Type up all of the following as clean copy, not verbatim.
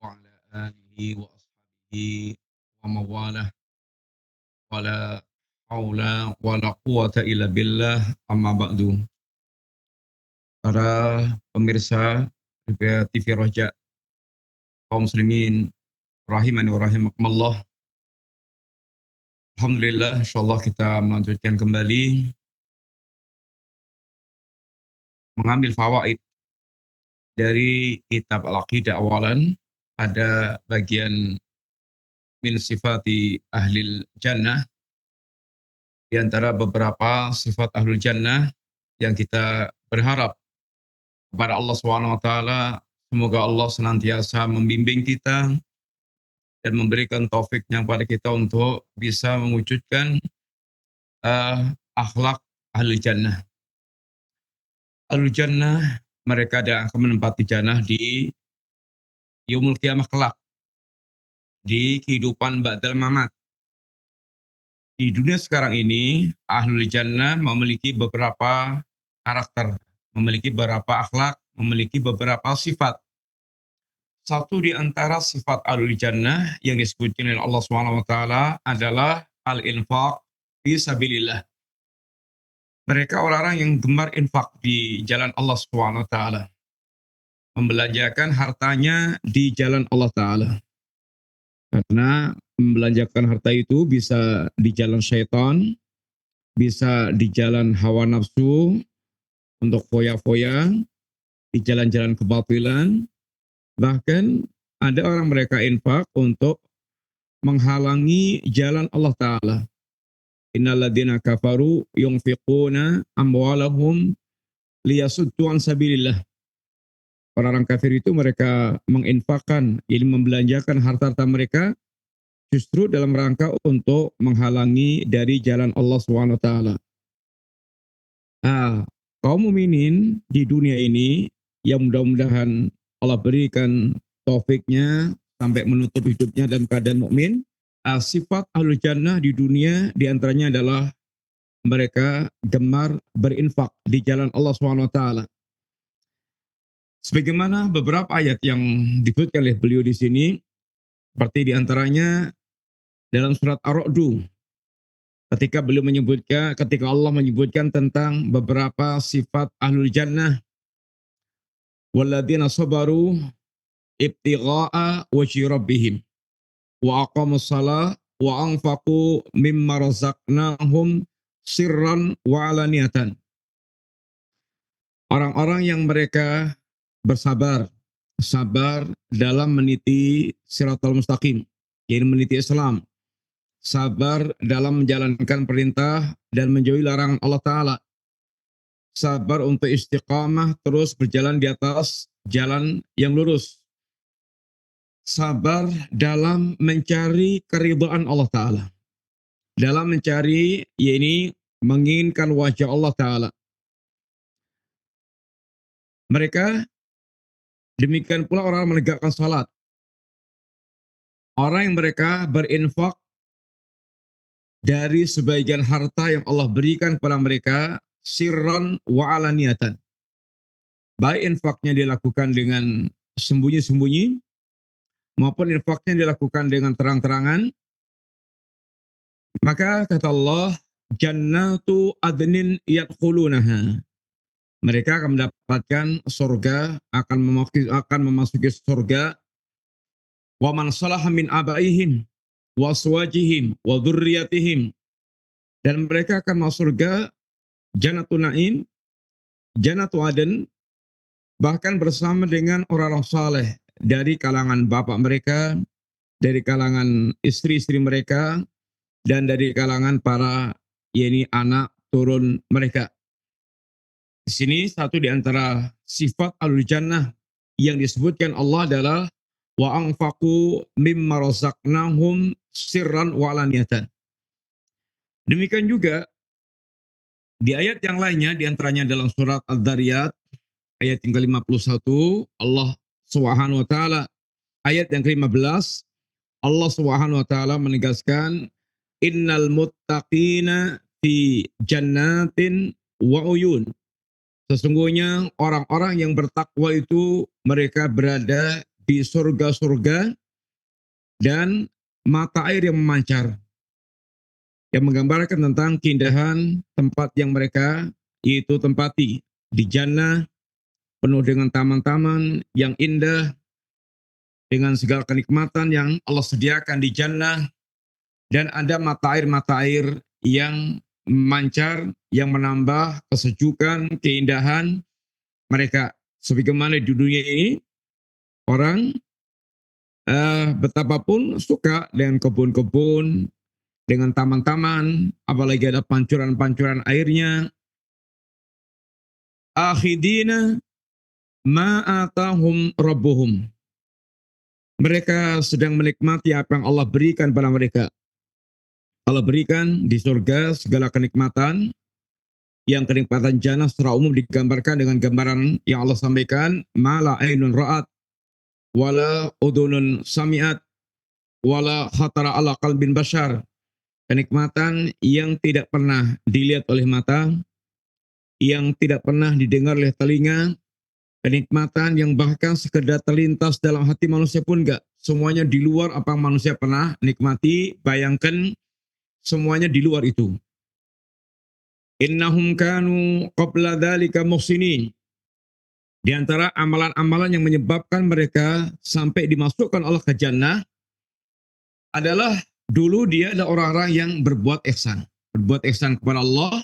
وعلى آله وأصحابه ومواله ولا حول ولا قوة إلا بالله amma ba'du. Para pemirsa TV Roja kaum muslimin rahimani wa rahimakumullah. Alhamdulillah, insyaallah kita melanjutkan kembali mengambil fawaid dari kitab Al-Aqidah awalan pada bagian min sifati ahlil jannah, di antara beberapa sifat ahlul jannah yang kita berharap kepada Allah Subhanahu wa taala, semoga Allah senantiasa membimbing kita dan memberikan taufiknya kepada kita untuk bisa mewujudkan akhlak ahli jannah. Ahli jannah mereka yang akan menempati jannah di yaumul qiyamah kelak, di kehidupan ba'dal mamat. Di dunia sekarang ini, ahli jannah memiliki beberapa karakter, memiliki beberapa akhlak, memiliki beberapa sifat. Satu di antara sifat ahlul jannah yang disebutkan oleh Allah Subhanahu wa taala adalah al-infaq fi sabilillah. Mereka orang-orang yang gemar infak di jalan Allah Subhanahu wa taala. Membelanjakan hartanya di jalan Allah taala. Karena membelanjakan harta itu bisa di jalan syaitan, bisa di jalan hawa nafsu untuk foya-foya, di jalan-jalan kebatilan, bahkan ada orang mereka infak untuk menghalangi jalan Allah Ta'ala. Innalladzina kafaru yunfiquna amwalahum liyasuddu an sabilillah. Orang-orang kafir itu mereka menginfakkan, ini membelanjakan harta-harta mereka justru dalam rangka untuk menghalangi dari jalan Allah SWT. Nah, kaum mukminin di dunia ini yang mudah-mudahan Allah berikan taufiknya sampai menutup hidupnya dalam keadaan mukmin. Sifat ahlul jannah di dunia diantaranya adalah mereka gemar berinfak di jalan Allah SWT. Sebagaimana beberapa ayat yang disebutkan oleh beliau di sini, seperti diantaranya dalam surat Ar-Ra'du, ketika Allah menyebutkan tentang beberapa sifat ahlul jannah, walladzina sabaru ibtigha'a wajhi rabbihim wa aqamus shalah wa anfaqu mimma razaqnahum sirran wa alaniyatan. Orang-orang yang mereka sabar dalam meniti siratal mustaqim, yaitu meniti Islam, sabar dalam menjalankan perintah dan menjauhi larangan Allah Ta'ala, sabar untuk istiqamah terus berjalan di atas jalan yang lurus, sabar dalam mencari keridhaan Allah Ta'ala, dalam mencari, yaitu menginginkan wajah Allah Ta'ala. Mereka demikian pula orang menegakkan salat. Orang yang mereka berinfak dari sebagian harta yang Allah berikan kepada mereka sirran wa alaniyatan. Baik infaknya dilakukan dengan sembunyi-sembunyi maupun infaknya dilakukan dengan terang-terangan. Maka kata Allah, jannatu adnin yadkhulunaha. Mereka akan mendapatkan surga, akan memasuki surga. Wa man salaha min abaihim wa aswajihim wa dzurriyyatihim. Dan mereka akan masuk surga Jannatun Naim, Jannatu Aden, bahkan bersama dengan orang-orang saleh dari kalangan bapak mereka, dari kalangan istri-istri mereka, dan dari kalangan para anak turun mereka. Di sini satu di antara sifat ahlul jannah yang disebutkan Allah adalah wa anfaqu mimma razaqnahum sirran wa alaniyatan. Demikian juga di ayat yang lainnya, di antaranya dalam surat Ad-Dariyat ayat yang ke-51, Allah Subhanahu wa taala ayat yang ke-15, Allah Subhanahu wa taala menegaskan innal muttaqina fi jannatin wa uyun. Sesungguhnya orang-orang yang bertakwa itu mereka berada di surga-surga dan mata air yang memancar, yang menggambarkan tentang keindahan tempat yang mereka yaitu tempati di jannah, penuh dengan taman-taman yang indah, dengan segala kenikmatan yang Allah sediakan di jannah, dan ada mata air yang memancar, yang menambah kesejukan, keindahan mereka. Sebagaimana di dunia ini, orang betapapun suka dengan kebun-kebun, dengan taman-taman, apalagi ada pancuran-pancuran airnya. Akhidina ma'atahum rabbuhum. Mereka sedang menikmati apa yang Allah berikan pada mereka. Allah berikan di surga segala kenikmatan, yang kenikmatan jannah secara umum digambarkan dengan gambaran yang Allah sampaikan, mala ainun ra'at, wala udunun sami'at, wala khatara ala qalbin bashar. Kenikmatan yang tidak pernah dilihat oleh mata, yang tidak pernah didengar oleh telinga, kenikmatan yang bahkan sekedar terlintas dalam hati manusia pun enggak. Semuanya di luar apa yang manusia pernah nikmati, bayangkan semuanya di luar itu. Innahum kanu qabla dzalika muhsinin. Di antara amalan-amalan yang menyebabkan mereka sampai dimasukkan Allah ke jannah adalah dulu dia adalah orang-orang yang berbuat ihsan. Berbuat ihsan kepada Allah,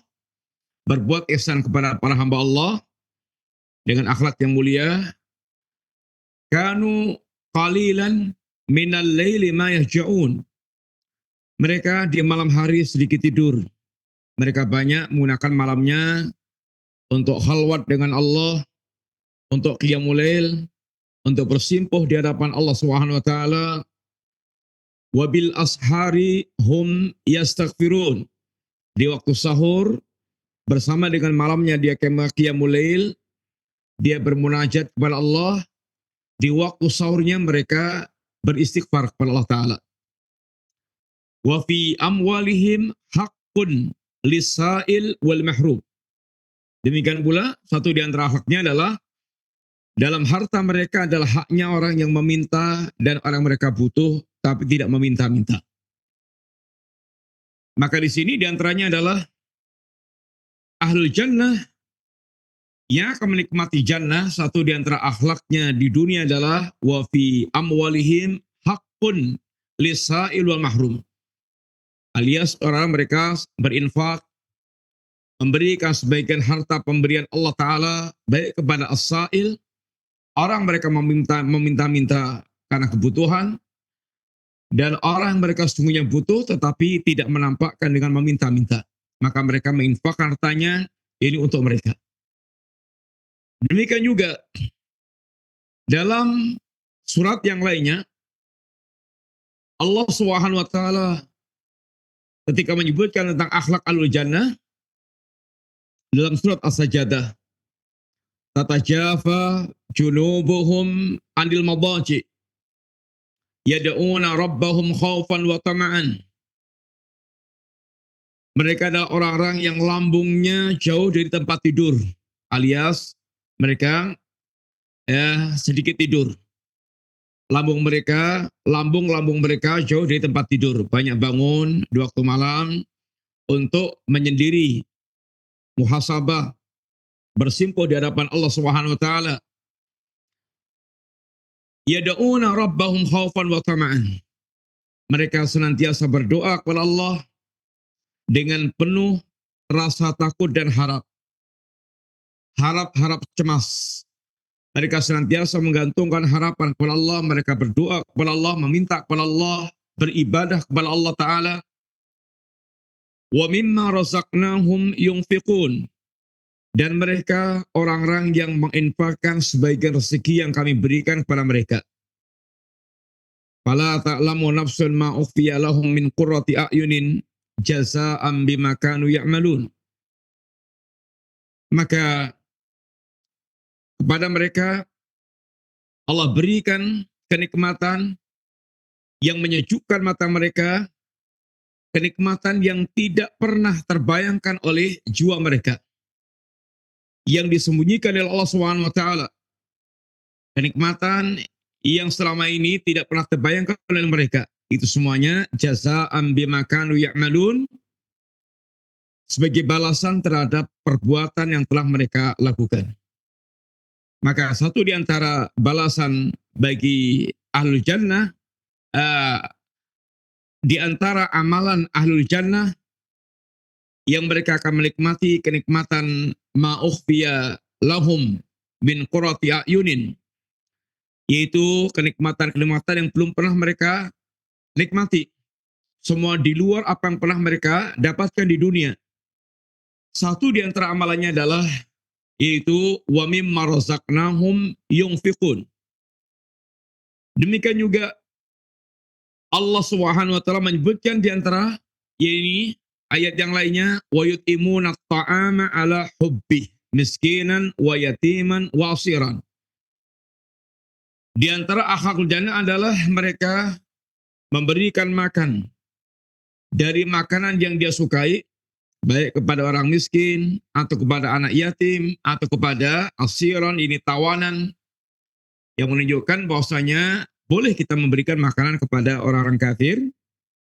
berbuat ihsan kepada para hamba Allah dengan akhlak yang mulia. Kanu qalilan minal laili ma yahja'un. Mereka di malam hari sedikit tidur. Mereka banyak menggunakan malamnya untuk khalwat dengan Allah, untuk qiyamul lail, untuk bersimpuh di hadapan Allah Subhanahu wa taala. Wabil ashari hum yastaghfirun. Di waktu sahur bersama dengan malamnya dia qiyamul lail, dia bermunajat kepada Allah. Di waktu sahurnya mereka beristighfar kepada Allah taala. Wa fi amwalihim haqqun lisail wal mahrum. Demikian pula satu di antara haknya adalah dalam harta mereka adalah haknya orang yang meminta dan orang mereka butuh tapi tidak meminta-minta. Maka di sini di antaranya adalah ahlul jannah yang akan menikmati jannah. Satu di antara akhlaknya di dunia adalah wa fi amwalihim haqqun lisail wal mahrum. Alias orang mereka berinfak, memberikan sebagian harta pemberian Allah Ta'ala baik kepada as-sa'il, orang mereka meminta-minta karena kebutuhan, dan orang mereka sesungguhnya butuh tetapi tidak menampakkan dengan meminta-minta. Maka mereka menginfakkan hartanya ini untuk mereka. Demikian juga dalam surat yang lainnya, Allah Subhanahu wa taala ketika menyebutkan tentang akhlak ahlul jannah dalam surat As-Sajdah, tatajafa junubuhum anil madaji yad'una rabbahum khaufan wa tama'an. Mereka adalah orang-orang yang lambungnya jauh dari tempat tidur, alias mereka sedikit tidur. Lambung mereka jauh dari tempat tidur, banyak bangun di waktu malam untuk menyendiri, muhasabah, bersimpuh di hadapan Allah Subhanahu wa taala. Yad'una rabbahum khaufan wa tama'an. Mereka senantiasa berdoa kepada Allah dengan penuh rasa takut dan harap. Harap-harap cemas. Mereka senantiasa menggantungkan harapan kepada Allah, mereka berdoa kepada Allah, meminta kepada Allah, beribadah kepada Allah Ta'ala. Wa mimma razaqnahum yunfiqun. Dan mereka orang-orang yang menginfakkan sebagian rezeki yang kami berikan kepada mereka. Fala ta'lamu nafsun ma ukhfiya lahum min qurrati a'yunin jazaa'an bima kanu ya'malun. Maka kepada mereka Allah berikan kenikmatan yang menyejukkan mata mereka, kenikmatan yang tidak pernah terbayangkan oleh jiwa mereka, yang disembunyikan oleh Allah Subhanahu wa taala. Kenikmatan yang selama ini tidak pernah terbayangkan oleh mereka. Itu semuanya jaza'an bima kanu ya'malun, sebagai balasan terhadap perbuatan yang telah mereka lakukan. Maka satu di antara balasan bagi ahlul jannah, uh, di antara amalan ahlul jannah yang mereka akan menikmati kenikmatan ma'ukhfiya lahum min qurrati a'yunin, yaitu kenikmatan-kenikmatan yang belum pernah mereka nikmati. Semua di luar apa yang pernah mereka dapatkan di dunia. Satu di antara amalannya adalah yaitu wa mimma razaqnahum yunfiqun. Demikian juga Allah Subhanahu wa taala menyebutkan di antara ini ayat yang lainnya wa yut'imuna at'ama ala hubbi miskinan wa yatiman wa asiran. Di antara akhlakul jannah adalah mereka memberikan makan dari makanan yang dia sukai, baik kepada orang miskin, atau kepada anak yatim, atau kepada asiran, ini tawanan, yang menunjukkan bahwasanya boleh kita memberikan makanan kepada orang-orang kafir,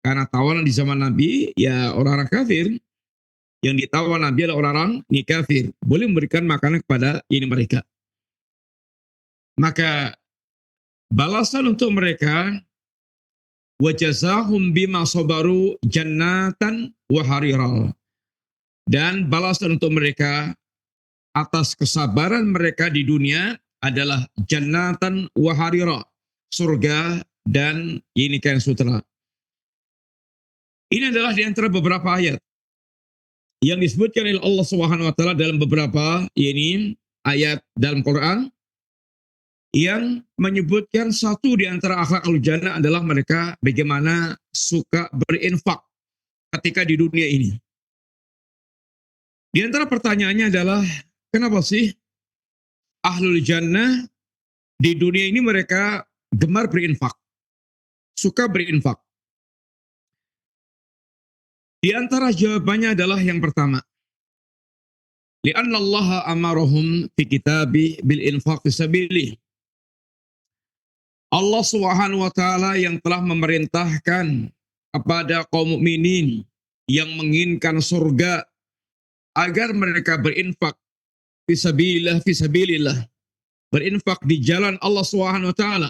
karena tawanan di zaman Nabi, ya orang-orang kafir, yang ditawan Nabi adalah orang-orang ini kafir, boleh memberikan makanan kepada ini mereka. Maka balasan untuk mereka, wa jazahum bima sabaru jannatan wa harira. Dan balasan untuk mereka atas kesabaran mereka di dunia adalah jannatan wa harira, surga dan ini kain sutera. Ini adalah di antara beberapa ayat yang disebutkan oleh Allah Subhanahu wa taala dalam beberapa ini ayat dalam Quran yang menyebutkan satu di antara akhlakul jannah adalah mereka bagaimana suka berinfak ketika di dunia ini. Di antara pertanyaannya adalah kenapa sih ahlul jannah di dunia ini mereka gemar berinfak, suka berinfak? Di antara jawabannya adalah yang pertama, li'anna Allah amarahum fi kitabi bil infaq fi sabilih. Allah Subhanahu wa taala yang telah memerintahkan kepada kaum mukminin yang menginginkan surga agar mereka berinfak fisabilillah, berinfak di jalan Allah Subhanahu wa taala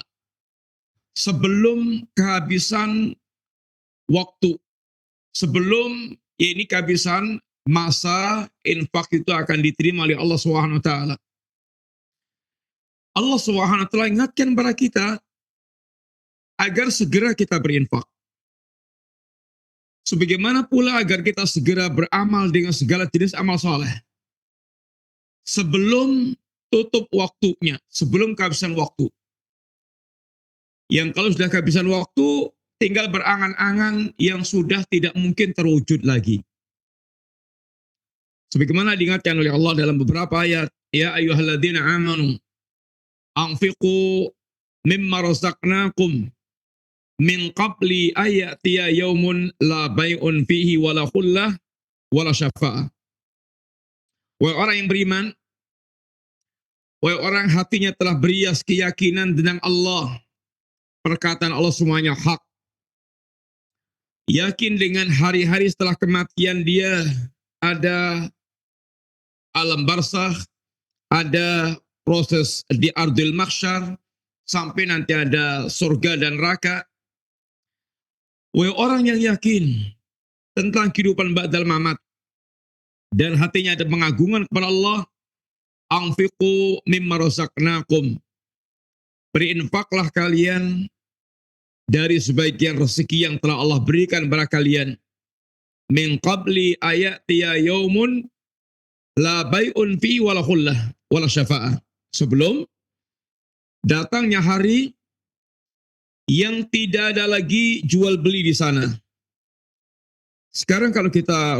sebelum kehabisan waktu, sebelum ini kehabisan masa infak itu akan diterima oleh Allah Subhanahu wa taala. Allah Subhanahu wa taala ingatkan kepada kita agar segera kita berinfak. Sebagaimana pula agar kita segera beramal dengan segala jenis amal soleh. Sebelum tutup waktunya, sebelum kehabisan waktu. Yang kalau sudah kehabisan waktu, tinggal berangan-angan yang sudah tidak mungkin terwujud lagi. Sebagaimana diingatkan oleh Allah dalam beberapa ayat, ya ayyuhalladzina amanu anfiqu mimma razaqnakum min qabli ayatiya yaumun la bay'un fihi wala khullah wala syafa'ah. Wahai orang yang beriman, wahai orang hatinya telah berias keyakinan tentang Allah, perkataan Allah semuanya hak. Yakin dengan hari-hari setelah kematian dia ada alam barzakh, ada proses di ardil mahsyar, sampai nanti ada surga dan neraka. Wahai orang yang yakin tentang kehidupan ba'dal mamat dan hatinya ada pengagungan kepada Allah, anfiqu mimma razaqnakum. Berinfaklah kalian dari sebagian rezeki yang telah Allah berikan kepada kalian. Min qabli ayatiya yaumun la bay'un fi wala khullah wala syafa'ah. Sebelum datangnya hari yang tidak ada lagi jual beli di sana. Sekarang kalau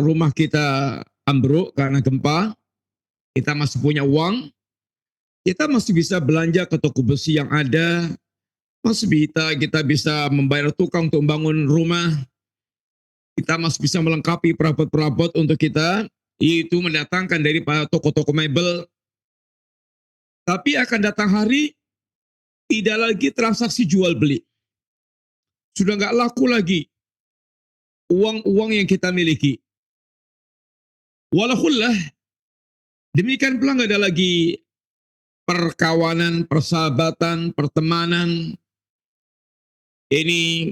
rumah kita ambruk karena gempa, kita masih punya uang, kita masih bisa belanja ke toko besi yang ada, masih kita bisa membayar tukang untuk membangun rumah, kita masih bisa melengkapi perabot-perabot untuk kita, yaitu mendatangkan dari toko-toko mebel. Tapi akan datang hari tidak lagi transaksi jual beli. Sudah nggak laku lagi uang-uang yang kita miliki. Walahullah, demikian pula nggak ada lagi perkawanan, persahabatan, pertemanan, ini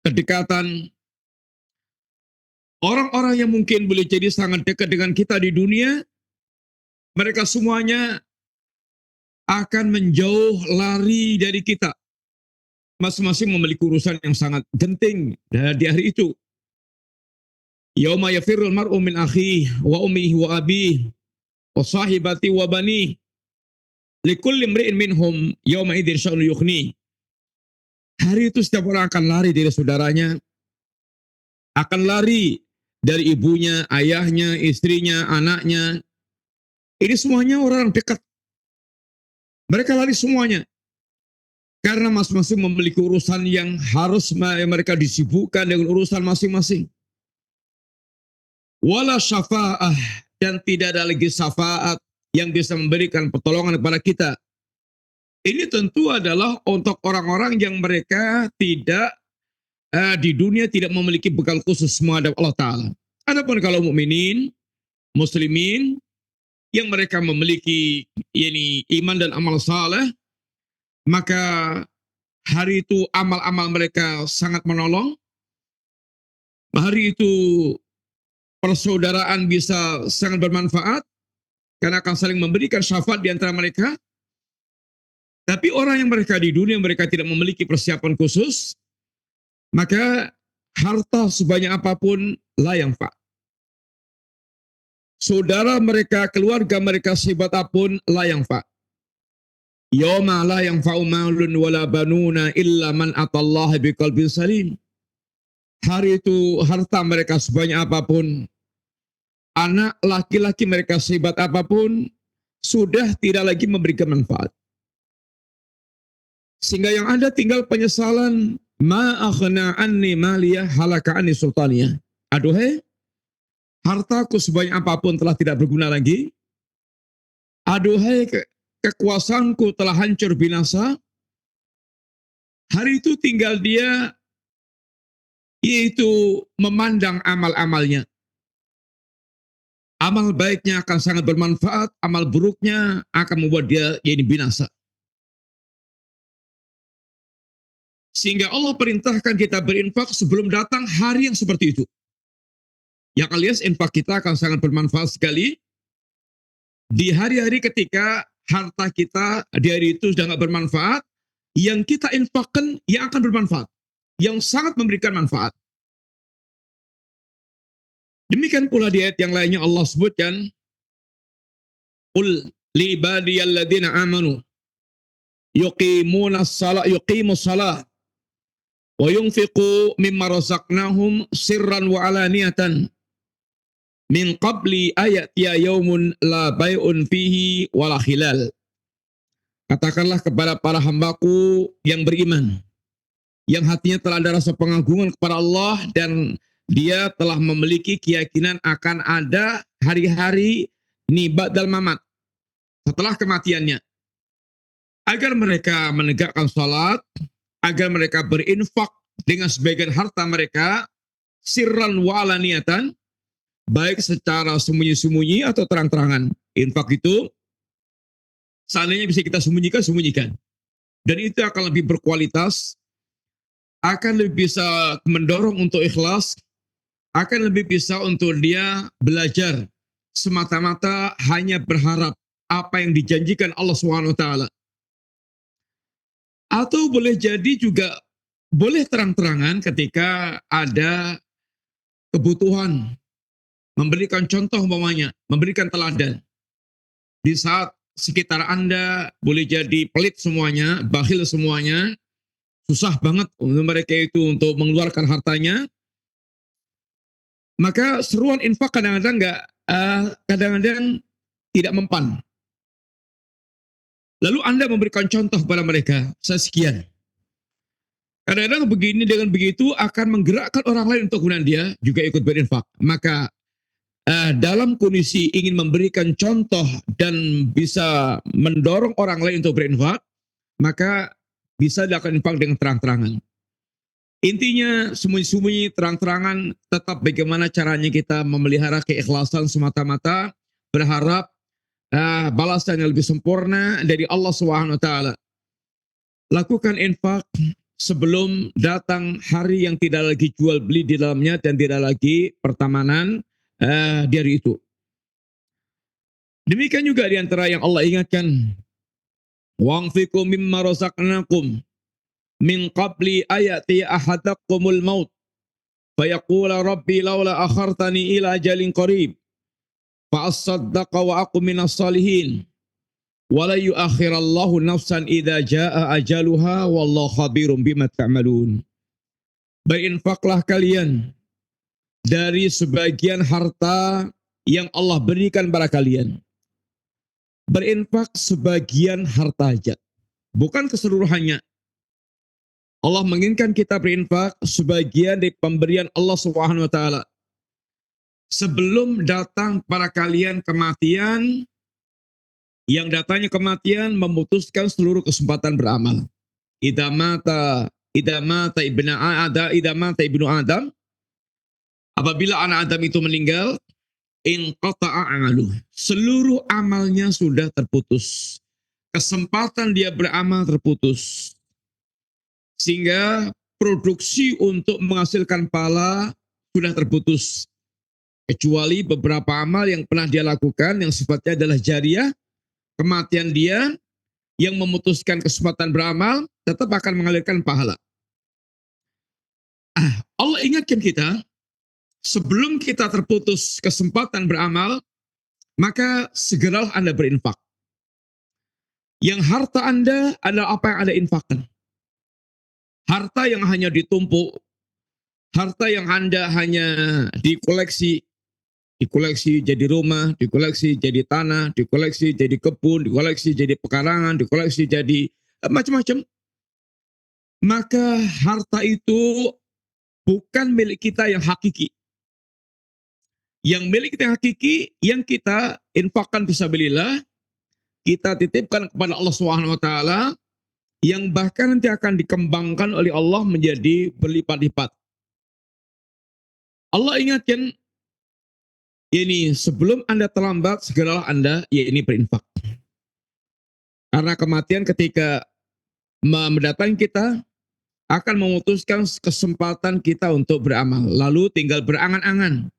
kedekatan. Orang-orang yang mungkin boleh jadi sangat dekat dengan kita di dunia, mereka semuanya akan menjauh lari dari kita. Masing-masing memiliki urusan yang sangat genting di hari itu. Yauma yafirrul mar'u min akhihi wa ummihi wa abihi wa sahibati wa banihi likulli imri'in minhum yauma idzin sya'nu yughni. Hari itu setiap orang akan lari dari saudaranya, akan lari dari ibunya, ayahnya, istrinya, anaknya. Ini semuanya orang dekat. Mereka lari semuanya. Karena masing-masing memiliki urusan yang harus mereka disibukkan dengan urusan masing-masing. Wala syafa'ah, dan tidak ada lagi syafaat yang bisa memberikan pertolongan kepada kita. Ini tentu adalah untuk orang-orang yang mereka tidak di dunia tidak memiliki bekal khusus menghadap Allah Ta'ala. Adapun kalau mukminin, muslimin, yang mereka memiliki iman dan amal saleh, maka hari itu amal-amal mereka sangat menolong. Hari itu persaudaraan bisa sangat bermanfaat, karena akan saling memberikan syafaat di antara mereka. Tapi orang yang mereka di dunia, mereka tidak memiliki persiapan khusus, maka harta sebanyak apapun la yanfa. Saudara mereka, keluarga mereka sehebat apapun la yanfa. Yauma la yanfa'u malun wala banuna illa man atallaha biqalbin salim. Hari itu harta mereka sebanyak apapun, anak laki-laki mereka sehebat apapun, sudah tidak lagi memberikan manfaat. Sehingga yang ada tinggal penyesalan, ma akhna anni maliyah halaka anni sultaniyah. Aduhai, hartaku sebanyak apapun telah tidak berguna lagi. Aduhai, kekuasaanku telah hancur binasa. Hari itu tinggal dia, yaitu memandang amal-amalnya. Amal baiknya akan sangat bermanfaat, amal buruknya akan membuat dia binasa. Sehingga Allah perintahkan kita berinfak sebelum datang hari yang seperti itu. Yang alias infak kita akan sangat bermanfaat sekali di hari-hari ketika harta kita di hari itu sudah nggak bermanfaat, yang kita infakkan yang akan bermanfaat, yang sangat memberikan manfaat. Demikian pula di ayat yang lainnya Allah sebutkan, Qul li ibadiyalladzina amanu yuqimus salah wa yunfiqu mimma razaqnahum sirran wa alaniyatan min qabli ayatiya yaumun la bai'un fihi wala khilal. Katakanlah kepada para hambaku yang beriman, yang hatinya telah ada rasa pengagungan kepada Allah dan dia telah memiliki keyakinan akan ada hari-hari ba'dal mamat, setelah kematiannya, agar mereka menegakkan salat, agar mereka berinfak dengan sebagian harta mereka, sirran wa alaniyatan, baik secara sembunyi-sembunyi atau terang-terangan. Infak itu seandainya bisa kita sembunyikan, sembunyikan. Dan itu akan lebih berkualitas, akan lebih bisa mendorong untuk ikhlas, akan lebih bisa untuk dia belajar semata-mata hanya berharap apa yang dijanjikan Allah SWT. Atau boleh jadi juga boleh terang-terangan ketika ada kebutuhan, memberikan contoh umpamanya, memberikan teladan. Di saat sekitar Anda boleh jadi pelit semuanya, bakhil semuanya, susah banget untuk mereka itu untuk mengeluarkan hartanya, maka seruan infak kadang-kadang kadang-kadang tidak mempan. Lalu Anda memberikan contoh kepada mereka, saya sekian. Kadang-kadang begini dengan begitu akan menggerakkan orang lain untuk kemudian dia juga ikut berinfak. Maka dalam kondisi ingin memberikan contoh dan bisa mendorong orang lain untuk berinfak, maka bisa dilakukan infak dengan terang-terangan. Intinya sembunyi-sembunyi, terang-terangan, tetap bagaimana caranya kita memelihara keikhlasan semata-mata, berharap balasan yang lebih sempurna dari Allah Subhanahu wa taala. Lakukan infak sebelum datang hari yang tidak lagi jual beli di dalamnya dan tidak lagi pertamanan di hari itu. Demikian juga di antara yang Allah ingatkan, wa'anfiqu mimma razaqnakum min qabli ayati ahadakumul maut fayaqula rabbi laula akhartani ila ajalin qarib fa asaddaqa wa aqum minas salihin wala yuakhirallahu nafsan idza jaa ajaluha wallahu khabirum bima ta'malun. Berinfaklah kalian dari sebagian harta yang Allah berikan pada kalian. Berinfak sebagian harta aja, bukan keseluruhannya. Allah menginginkan kita berinfak sebagian dari pemberian Allah Subhanahu wa taala. Sebelum datang pada kalian kematian, yang datanya kematian memutuskan seluruh kesempatan beramal. Idza mata ibnu Adam, apabila anak Adam itu meninggal, inqata'a amaluh. Seluruh amalnya sudah terputus. Kesempatan dia beramal terputus. Sehingga produksi untuk menghasilkan pahala sudah terputus. Kecuali beberapa amal yang pernah dia lakukan yang sifatnya adalah jariah, kematian dia yang memutuskan kesempatan beramal tetap akan mengalirkan pahala. Allah ingatkan kita, sebelum kita terputus kesempatan beramal, maka segeralah Anda berinfak. Yang harta Anda adalah apa yang Anda infakkan. Harta yang hanya ditumpuk, harta yang Anda hanya dikoleksi jadi rumah, dikoleksi jadi tanah, dikoleksi jadi kebun, dikoleksi jadi pekarangan, dikoleksi jadi macam-macam. Maka harta itu bukan milik kita yang hakiki. Yang milik kita yang hakiki, yang kita infakkan fisabilillah, kita titipkan kepada Allah Subhanahu wa taala, yang bahkan nanti akan dikembangkan oleh Allah menjadi berlipat-lipat. Allah ingatkan, ini sebelum Anda terlambat, segeralah Anda berinfak. Karena kematian ketika mendatangi kita akan memutuskan kesempatan kita untuk beramal. Lalu tinggal berangan-angan.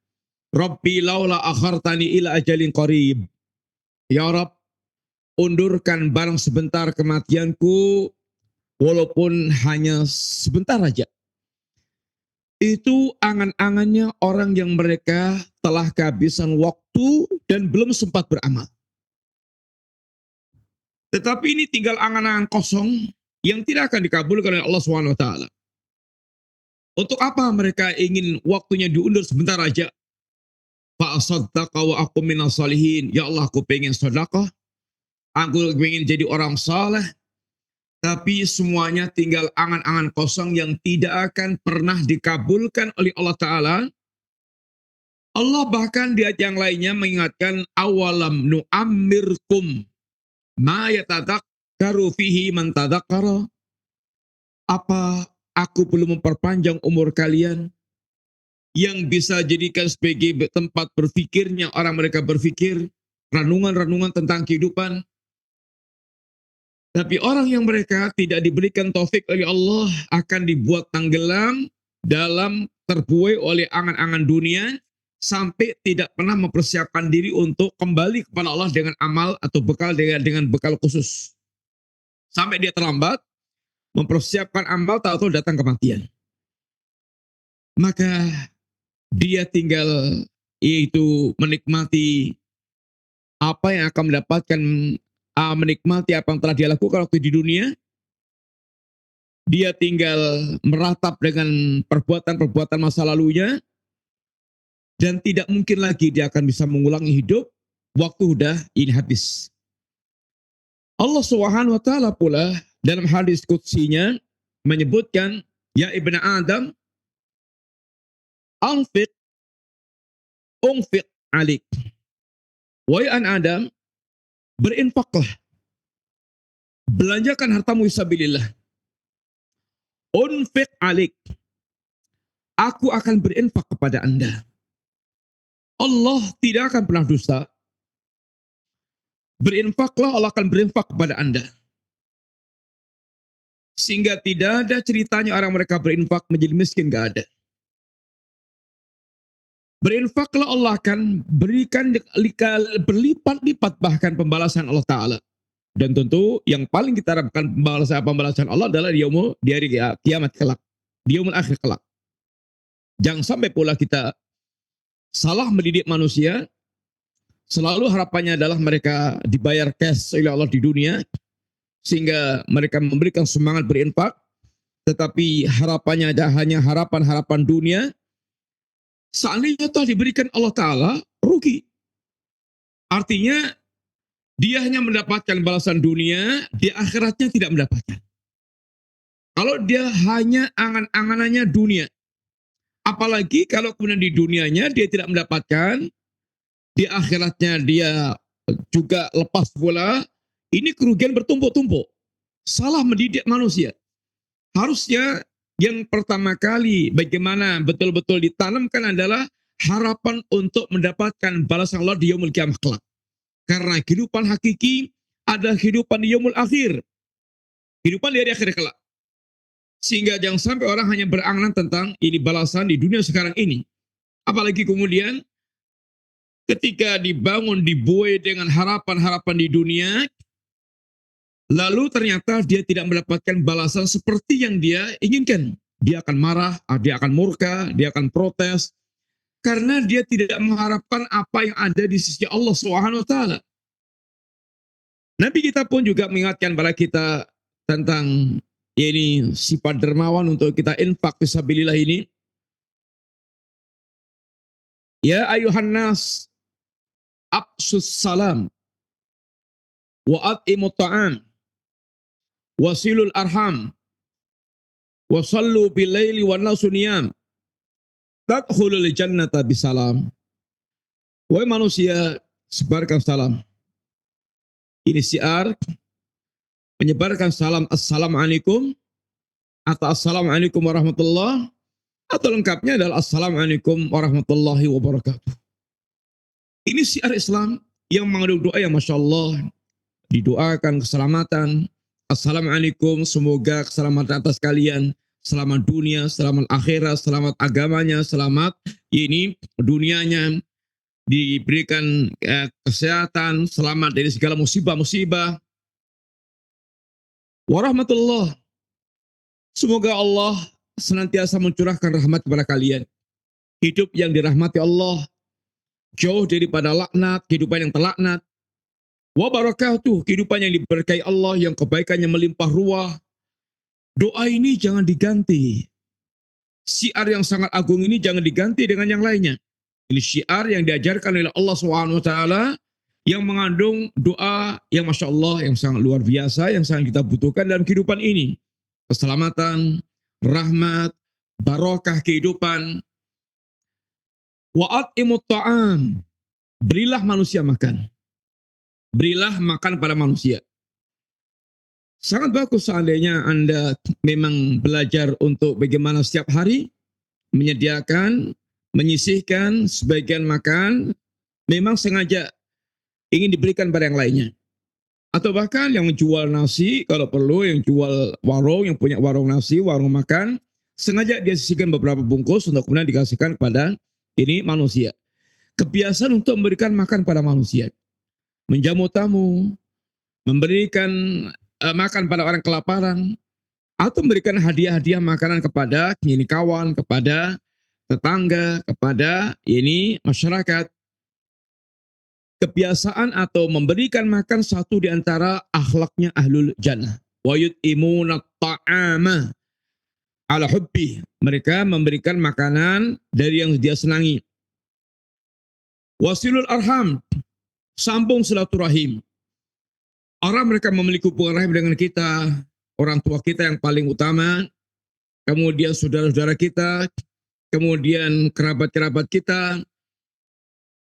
Rabbi laula akhartani ila ajalin qarib. Ya Rabb, undurkan barang sebentar kematianku, walaupun hanya sebentar aja. Itu angan-angannya orang yang mereka telah kehabisan waktu dan belum sempat beramal. Tetapi ini tinggal angan-angan kosong yang tidak akan dikabulkan oleh Allah Subhanahu wa taala. Untuk apa mereka ingin waktunya diundur sebentar aja? Fa asaddaqa wa aqum minas salihin. Ya Allah, aku pengen sedekah, aku pengen jadi orang saleh, tapi semuanya tinggal angan-angan kosong yang tidak akan pernah dikabulkan oleh Allah Ta'ala. Allah bahkan di ayat yang lainnya mengingatkan, awalam nu'ammirkum ma yatadzakkaru fihi man tadzakkara. Apa aku belum memperpanjang umur kalian yang bisa jadikan sebagai tempat berfikirnya orang mereka berfikir, renungan-renungan tentang kehidupan. Tapi orang yang mereka tidak diberikan taufik oleh Allah akan dibuat tenggelam dalam terbuai oleh angan-angan dunia sampai tidak pernah mempersiapkan diri untuk kembali kepada Allah dengan amal atau bekal dengan bekal khusus. Sampai dia terlambat mempersiapkan amal, tahu-tahu datang kematian. Maka dia tinggal yaitu menikmati apa yang akan mendapatkan, menikmati apa yang telah dia lakukan waktu di dunia. Dia tinggal meratap dengan perbuatan-perbuatan masa lalunya, dan tidak mungkin lagi dia akan bisa mengulangi hidup waktu sudah ini habis. Allah Subhanahu wa taala pula dalam hadis qudsinya menyebutkan, ya ibnu Adam, anfiq unfiq alik. Wahai anak Adam, berinfaklah. belanjakan hartamu fisabilillah. Unfiq alik, aku akan berinfak kepada Anda. Allah tidak akan pernah dusta. Berinfaklah, Allah akan berinfak kepada Anda. Sehingga tidak ada ceritanya orang mereka berinfak menjadi miskin, gak ada. Berinfaklah, Allah akan berikan berlipat-lipat bahkan pembalasan Allah Ta'ala. Dan tentu yang paling kita harapkan pembalasan Allah adalah di hari kiamat kelak. Di yaumul akhir kelak. Jangan sampai pula kita salah mendidik manusia, selalu harapannya adalah mereka dibayar cash oleh Allah di dunia, sehingga mereka memberikan semangat berinfak, tetapi harapannya hanya harapan-harapan dunia. Seandainya telah diberikan Allah Ta'ala, rugi. Artinya, dia hanya mendapatkan balasan dunia, di akhiratnya tidak mendapatkan. Kalau dia hanya angan-anganannya dunia, apalagi kalau kemudian di dunianya dia tidak mendapatkan, di akhiratnya dia juga lepas pula, ini kerugian bertumpuk-tumpuk. Salah mendidik manusia. Harusnya yang pertama kali bagaimana betul-betul ditanamkan adalah harapan untuk mendapatkan balasan Allah di yaumul kiamah kelak. Karena kehidupan hakiki adalah kehidupan di yaumul akhir. Kehidupan di hari akhir kelak. Sehingga jangan sampai orang hanya berangan tentang ini balasan di dunia sekarang ini. Apalagi kemudian ketika dibuai dengan harapan-harapan di dunia, lalu ternyata dia tidak mendapatkan balasan seperti yang dia inginkan. Dia akan marah, dia akan murka, dia akan protes. Karena dia tidak mengharapkan apa yang ada di sisi Allah SWT. Nabi kita pun juga mengingatkan kepada kita tentang ini sifat dermawan untuk kita infak fisabilillah ini. Ya ayuhan nas, absus salam, wa at'imut ta'am, wasilul arham, wasallu bilaili wa nasu niyam, tadkhulul jannata bisalam. Wahai manusia, sebarkan salam. Ini syiar menyebarkan salam assalamualaikum atau assalamualaikum warahmatullah, atau lengkapnya adalah assalamualaikum warahmatullahi wabarakatuh. Ini syiar Islam yang mengandung doa yang Masya Allah. Didoakan keselamatan. Assalamualaikum, semoga keselamatan atas kalian. Selamat dunia, selamat akhirat, selamat agamanya, selamat ini dunianya. Diberikan kesehatan, selamat dari segala musibah-musibah. Warahmatullah. Semoga Allah senantiasa mencurahkan rahmat kepada kalian. Hidup yang dirahmati Allah, jauh daripada laknat, kehidupan yang terlaknat. Wa barakatuh, kehidupan yang diberkahi Allah, yang kebaikannya melimpah ruah. Doa ini jangan diganti. Syiar yang sangat agung ini jangan diganti dengan yang lainnya. Ini syiar yang diajarkan oleh Allah SWT yang mengandung doa yang Masya Allah, yang sangat luar biasa, yang sangat kita butuhkan dalam kehidupan ini. Keselamatan, rahmat, barokah kehidupan. Wa'at imut ta'am, berilah manusia makan. Berilah makan pada manusia. Sangat bagus seandainya Anda memang belajar untuk bagaimana setiap hari menyediakan, menyisihkan sebagian makan, memang sengaja ingin diberikan pada yang lainnya. Atau bahkan yang menjual nasi, kalau perlu yang jual warung, yang punya warung nasi, warung makan, sengaja dia sisihkan beberapa bungkus untuk kemudian dikasihkan kepada ini manusia. Kebiasaan untuk memberikan makan pada manusia. Menjamu tamu, memberikan makan pada orang kelaparan, atau memberikan hadiah-hadiah makanan kepada ini kawan, kepada tetangga, kepada ini masyarakat. Kebiasaan atau memberikan makan satu di antara akhlaknya ahlul jannah. Wa yut'imuna ta'ama ala hubbi. Mereka memberikan makanan dari yang dia senangi. Wasilul arham, sambung silaturahim. Orang mereka memiliki hubungan rahim dengan kita, orang tua kita yang paling utama, kemudian saudara-saudara kita, kemudian kerabat-kerabat kita,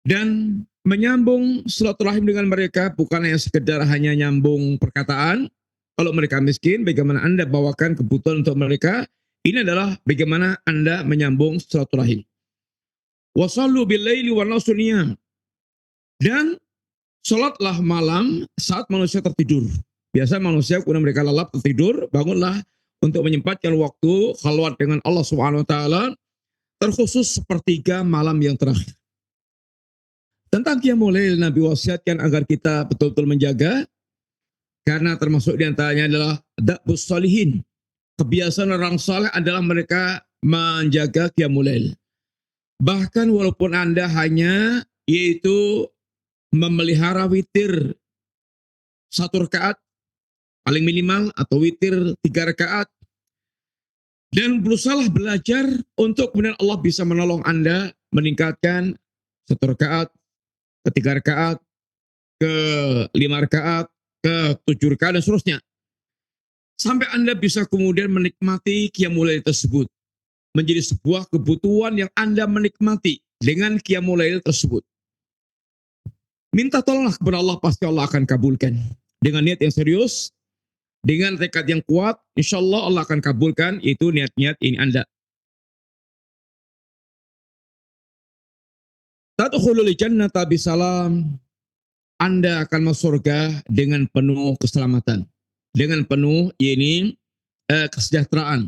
dan menyambung silaturahim dengan mereka bukan hanya sekedar hanya nyambung perkataan, Kalau mereka miskin, bagaimana Anda bawakan kebutuhan untuk mereka. Ini adalah bagaimana Anda menyambung silaturahim. Wasallu bil-laili wan nasu niyam. Dan salatlah malam saat manusia tertidur. Biasa manusia kemudian mereka lelap tertidur, bangunlah untuk menyempatkan waktu khalwat dengan Allah Subhanahu wa taala, terkhusus sepertiga malam yang terakhir. Tentang qiyamul lail Nabi wasiatkan agar kita betul-betul menjaga, karena termasuk diantaranya adalah da'bus salihin. Kebiasaan orang saleh adalah mereka menjaga qiyamul lail. Bahkan walaupun Anda hanya yaitu memelihara witir 1 rakaat paling minimal atau witir 3 rakaat, dan berusaha belajar untuk kemudian Allah bisa menolong Anda meningkatkan 1 rakaat, ke 3 rakaat, ke 5 rakaat, ke 7 rakaat dan seterusnya. Sampai Anda bisa kemudian menikmati qiyamul lail tersebut. Menjadi sebuah kebutuhan yang Anda menikmati dengan qiyamul lail tersebut. Minta tolonglah kepada Allah, pasti Allah akan kabulkan. Dengan niat yang serius, dengan tekad yang kuat, insya Allah Allah akan kabulkan itu niat-niat ini Anda. Tadkhulul jannata bisalam. Anda akan masuk surga dengan penuh keselamatan. Dengan penuh kesejahteraan.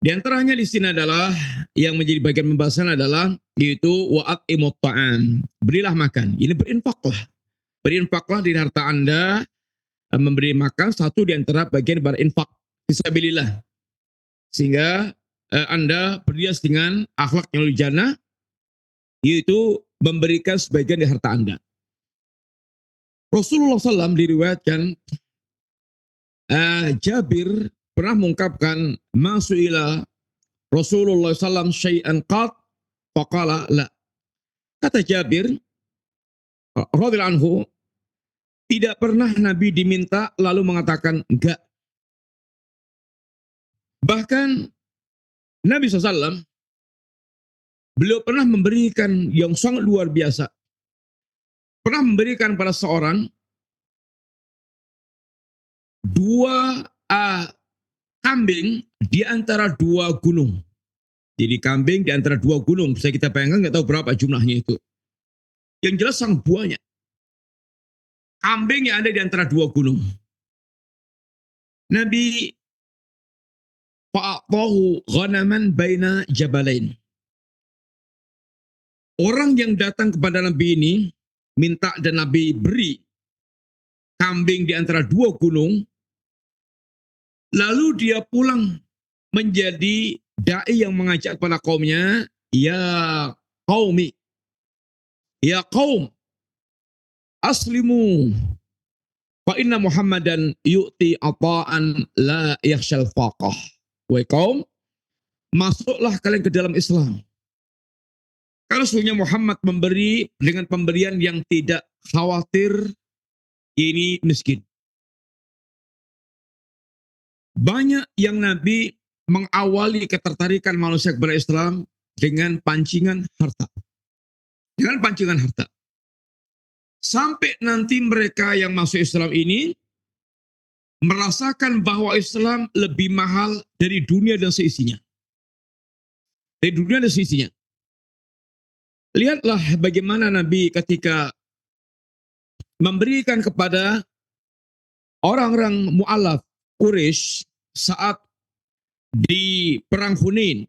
Di antaranya di sini adalah yang menjadi bagian pembahasan adalah yaitu wa'at'imut ta'am. Berilah makan. Ini berinfaklah. Berinfaklah dari harta Anda, memberi makan satu di antara bagian daripada infak fisabilillah. Sehingga Anda berhias dengan akhlak yang jannah, yaitu memberikan sebagian dari harta Anda. Rasulullah SAW diriwayatkan Jabir pernah mengungkapkan masuila Rasulullah SAW syai'an qat faqala la. Kata Jabir radhiyallahu anhu, tidak pernah Nabi diminta lalu mengatakan enggak. Bahkan Nabi SAW beliau pernah memberikan yang sangat luar biasa. Pernah memberikan pada seorang 2 kambing di antara 2 gunung. Jadi kambing di antara 2 gunung. Bisa kita bayangkan, nggak tahu berapa jumlahnya itu. Yang jelas sangat banyak. Kambing yang ada di antara 2 gunung. Nabi fa'atahu ghanaman baina jabalain. Orang yang datang kepada Nabi ini minta dan Nabi beri kambing di antara 2 gunung. Lalu dia pulang menjadi dai yang mengajak kepada kaumnya, ya qaumi, ya qaum, aslimu, fa inna Muhammadan yu'ti ata'an la yakhshal faqah. Wahai kaum, masuklah kalian ke dalam Islam. Karena sesungguhnya Muhammad memberi dengan pemberian yang tidak khawatir ini miskin. Banyak yang Nabi mengawali ketertarikan manusia kepada Islam dengan pancingan harta. Dengan pancingan harta. Sampai nanti mereka yang masuk Islam ini merasakan bahwa Islam lebih mahal dari dunia dan seisinya. Dari dunia dan seisinya. Lihatlah bagaimana Nabi ketika memberikan kepada orang-orang mu'alaf Quraisy saat di perang Hunain.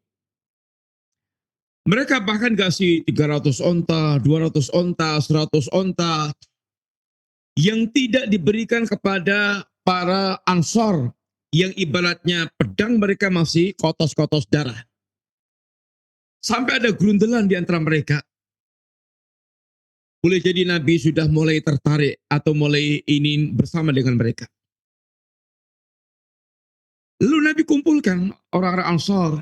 Mereka bahkan kasih 300 onta, 200 onta, 100 onta yang tidak diberikan kepada para Ansor yang ibaratnya pedang mereka masih kotos-kotos darah. Sampai ada gerundelan di antara mereka. Boleh jadi Nabi sudah mulai tertarik atau mulai ingin bersama dengan mereka. Lalu Nabi kumpulkan orang-orang Ansar.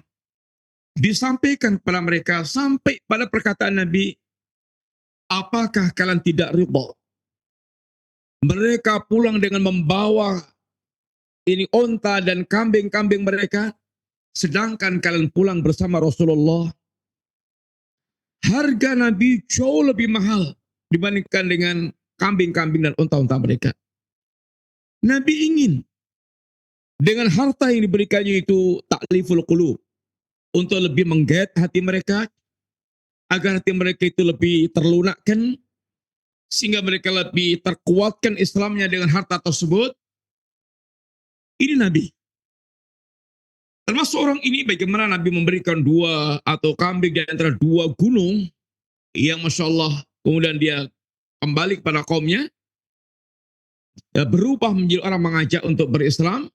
Disampaikan kepada mereka sampai pada perkataan Nabi, apakah kalian tidak ridha? Mereka pulang dengan membawa ini onta dan kambing-kambing mereka, sedangkan kalian pulang bersama Rasulullah. Harga Nabi jauh lebih mahal dibandingkan dengan kambing-kambing dan onta-onta mereka. Nabi ingin Dengan harta yang diberikannya itu ta'liful qulub, untuk lebih menggait hati mereka, agar hati mereka itu lebih terlunakkan, sehingga mereka lebih terkuatkan Islamnya dengan harta tersebut. Ini Nabi. Termasuk orang ini bagaimana Nabi memberikan dua atau kambing di antara dua gunung yang Masya Allah kemudian dia kembali kepada kaumnya, ya, berubah menjadi orang mengajak untuk berislam,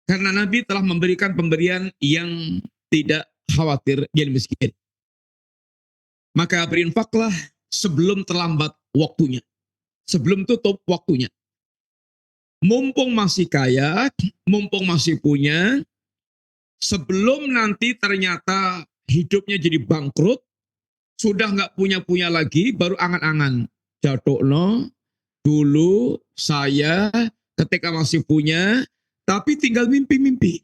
karena Nabi telah memberikan pemberian yang tidak khawatir jadi miskin. Maka berinfaklah sebelum terlambat waktunya, sebelum tutup waktunya. Mumpung masih kaya, mumpung masih punya, sebelum nanti ternyata hidupnya jadi bangkrut, sudah nggak punya lagi, baru angan-angan. Jatuhno, dulu saya ketika masih punya, tapi tinggal mimpi-mimpi.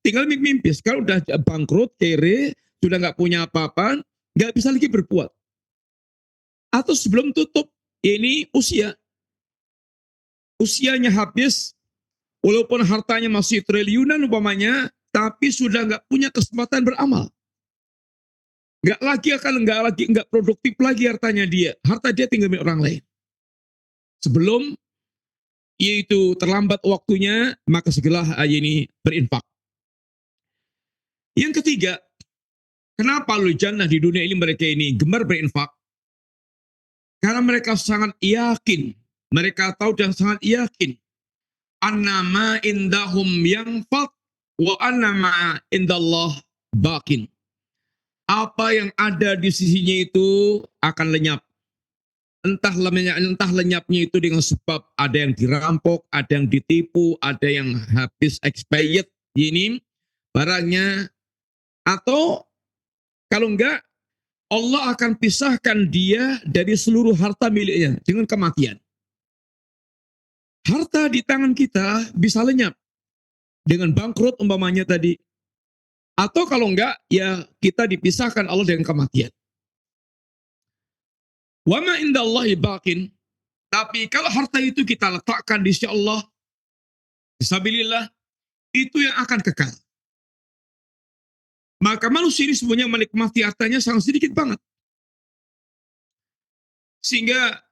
Tinggal mimpi-mimpi. Sekarang udah bangkrut, kere, sudah nggak punya apa-apa, nggak bisa lagi berbuat. Atau sebelum tutup, ini usianya habis, walaupun hartanya masih triliunan umpamanya, tapi sudah nggak punya kesempatan beramal. Nggak produktif lagi hartanya dia. Harta dia tinggal milik orang lain. Sebelum yaitu terlambat waktunya, maka segeralah ini berinfak. Yang ketiga, kenapa ahlul jannah di dunia ini mereka ini gemar berinfak? Karena mereka sangat yakin, mereka tahu dan sangat yakin, annama indahum yanfad wa annama indallah bakin. Apa yang ada di sisinya itu akan lenyap. Entah lenyapnya itu dengan sebab ada yang dirampok, ada yang ditipu, ada yang habis expired ini barangnya, atau kalau enggak Allah akan pisahkan dia dari seluruh harta miliknya dengan kematian. Harta di tangan kita bisa lenyap dengan bangkrut umpamanya tadi. Atau kalau enggak, ya kita dipisahkan Allah dengan kematian. Wa ma indallahi baqin. Tapi kalau harta itu kita letakkan di sisi Allah, fisabilillah, itu yang akan kekal. Maka manusia ini sebenarnya menikmati hartanya sangat sedikit banget. Sehingga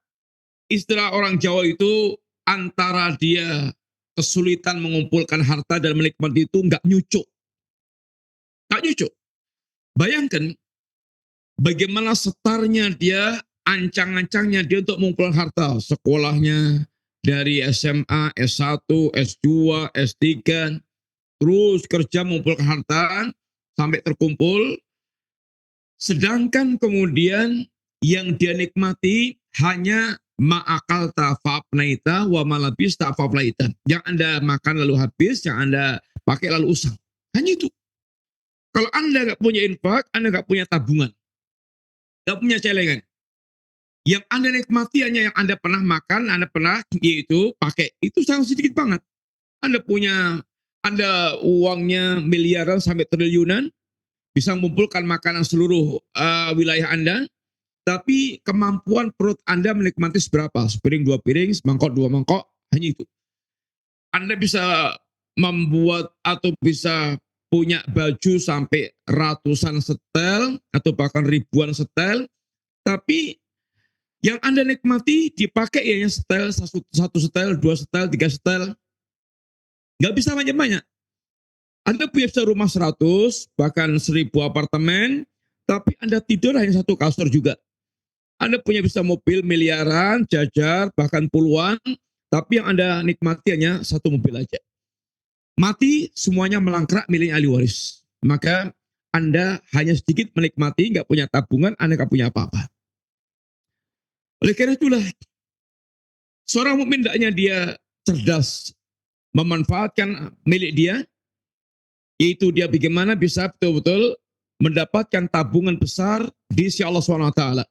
istilah orang Jawa itu, antara dia kesulitan mengumpulkan harta dan menikmati itu nggak nyucuk. Nggak nyucuk. Bayangkan bagaimana setarnya dia, ancang-ancangnya dia untuk mengumpulkan harta. Sekolahnya dari SMA, S1, S2, S3, terus kerja mengumpulkan harta sampai terkumpul. Sedangkan kemudian yang dia nikmati hanya ma'akal ta'fa'afnaita wa malabis ta'fa'afnaita. Yang Anda makan lalu habis, yang Anda pakai lalu usang. Hanya itu. Kalau Anda nggak punya infak, Anda nggak punya tabungan, nggak punya celengan. Yang Anda nikmati hanya yang Anda pernah makan, Anda pernah yaitu pakai. Itu sangat sedikit banget. Anda uangnya miliaran sampai triliunan, bisa mengumpulkan makanan seluruh wilayah Anda, tapi kemampuan perut Anda menikmati seberapa? Sepiring, dua piring, semangkok, dua mangkok, hanya itu. Anda bisa membuat atau bisa punya baju sampai ratusan setel atau bahkan ribuan setel, tapi yang Anda nikmati dipakai ya setel, satu setel, dua setel, tiga setel. Nggak bisa banyak-banyak. Anda punya rumah 100, bahkan 1000 apartemen, tapi Anda tidur hanya satu kasur juga. Anda punya bisa mobil miliaran, jajar, bahkan puluhan, tapi yang Anda nikmati hanya satu mobil aja. Mati semuanya melangkrak milik ahli waris. Maka Anda hanya sedikit menikmati, nggak punya tabungan, Anda nggak punya apa-apa. Oleh karena itulah, seorang mukmin hendaknya dia cerdas memanfaatkan milik dia, yaitu dia bagaimana bisa betul-betul mendapatkan tabungan besar di sisi Allah SWT.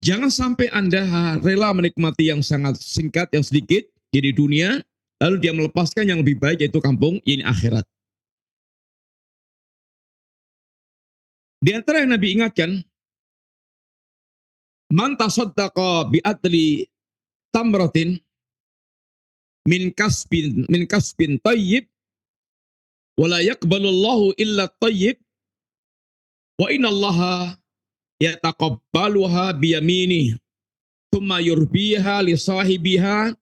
Jangan sampai Anda rela menikmati yang sangat singkat, yang sedikit di dunia, lalu dia melepaskan yang lebih baik, yaitu kampung ini akhirat. Di antara yang Nabi ingatkan, man tasaddaqa bi'adli tamratin min kasbin thayyib wa la yaqbalullahu illa thayyib wa innallaha yataqabbaluha biyaminih thumma yurbiha li sahibiha